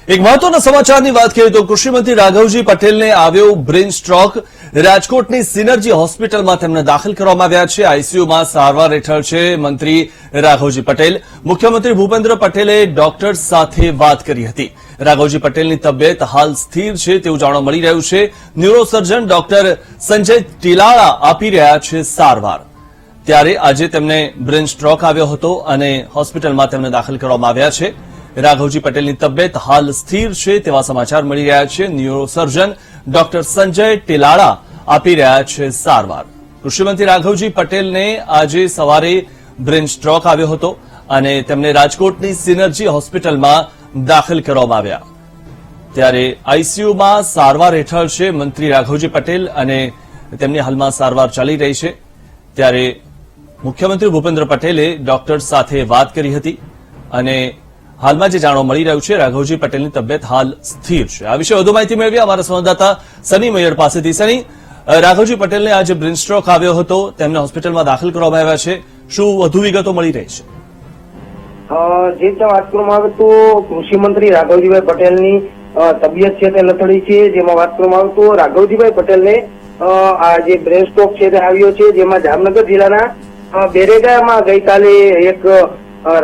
એક મહત્વના સમાચારની વાત કરીએ તો કૃષિમંત્રી રાઘવજી પટેલને આવ્યો બ્રેન સ્ટ્રોક। રાજકોટની સિનર્જી હોસ્પિટલમાં તેમને દાખલ કરવામાં આવ્યા છે। આઈસીયુમાં સારવાર હેઠળ છે મંત્રી રાઘવજી પટેલ। મુખ્યમંત્રી ભૂપેન્દ્ર પટેલે ડોક્ટર સાથે વાત કરી હતી। રાઘવજી પટેલની તબિયત હાલ સ્થિર છે તેવું જાણવા મળી રહ્યું છે। ન્યુરોસર્જન ડોક્ટર સંજય ટીલાળા આપી રહ્યા છે સારવાર। ત્યારે આજે તેમને બ્રેન સ્ટ્રોક આવ્યો હતો અને હોસ્પિટલમાં તેમને દાખલ કરવામાં આવ્યા છે। રાઘવજી પટેલની તબિયત હાલ સ્થિર છે તેવા સમાચાર મળી રહ્યા છે। ન્યુરોસર્જન ડોક્ટર સંજય ટીલાળા આપી રહ્યા છે સારવાર। કૃષિમંત્રી રાઘવજી પટેલને આજે સવારે બ્રેન સ્ટ્રોક આવ્યો હતો અને તેમને રાજકોટની સિનર્જી હોસ્પિટલમાં દાખલ કરવામાં આવ્યા। ત્યારે આઈસીયુમાં સારવાર હેઠળ છે મંત્રી રાઘવજી પટેલ અને તેમની હાલમાં સારવાર ચાલી રહી છે। ત્યારે મુખ્યમંત્રી ભૂપેન્દ્ર પટેલે ડોક્ટર સાથે વાત કરી હતી અને હાલમાં જે જાણવા મળી રહ્યું છે રાઘવજી પટેલની તબિયત હાલ સ્થિર છે। આ વિશે વધુ માહિતી મેળવી અમારા સંવાદદાતા સની મૈયર પાસેથી। સની, રાઘવજી પટેલને આજે બ્રેન સ્ટ્રોક આવ્યો હતો, તેમને હોસ્પિટલમાં દાખલ કરવામાં આવ્યા છે, શું વધુ વિગતો મળી રહી છે? જે રીતે વાત કરવામાં આવે તો કૃષિમંત્રી રાઘવજીભાઈ પટેલની તબિયત છે તે લથડી છે। જેમાં વાત કરવામાં આવે તો રાઘવજીભાઈ પટેલને આ જે બ્રેન સ્ટ્રોક છે તે આવ્યો છે, જેમાં જામનગર જિલ્લાના બેરેગામાં ગઈકાલે એક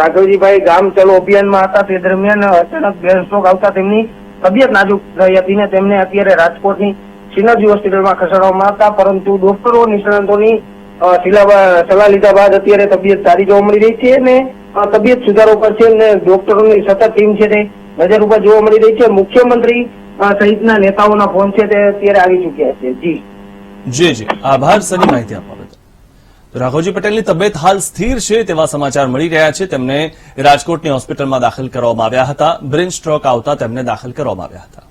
રાઘવજીભાઈ ગામ ચલો અભિયાનમાં હતા તે દરમિયાન અચાનક બ્રેન સ્ટ્રોક આવતા તેમની તબિયત નાજુક થઈ હતી ને તેમને અત્યારે રાજકોટની સિનર્જી હોસ્પિટલમાં ખસેડવામાં હતા, પરંતુ ડોક્ટરો નિષ્ણાતોની સલાહ લીધા બાદ અત્યારે તબિયત સારી જોવા મળી રહી છે અને તબિયત સુધારો પર છે અને ડોક્ટરોની સતત ટીમ છે તે નજર ઉપર જોવા મળી રહી છે। મુખ્યમંત્રી સહિતના નેતાઓના ફોન છે તે અત્યારે આવી ચુક્યા છે। જી આભાર સની માહિતી આપવા બદલ। રાઘવજી પટેલની તબિયત હાલ સ્થિર છે તેવા સમાચાર મળી રહ્યા છે। તેમને રાજકોટની હોસ્પિટલમાં દાખલ કરવામાં આવ્યા હતા। બ્રેન સ્ટ્રોક આવતા તેમને દાખલ કરવામાં આવ્યા હતા।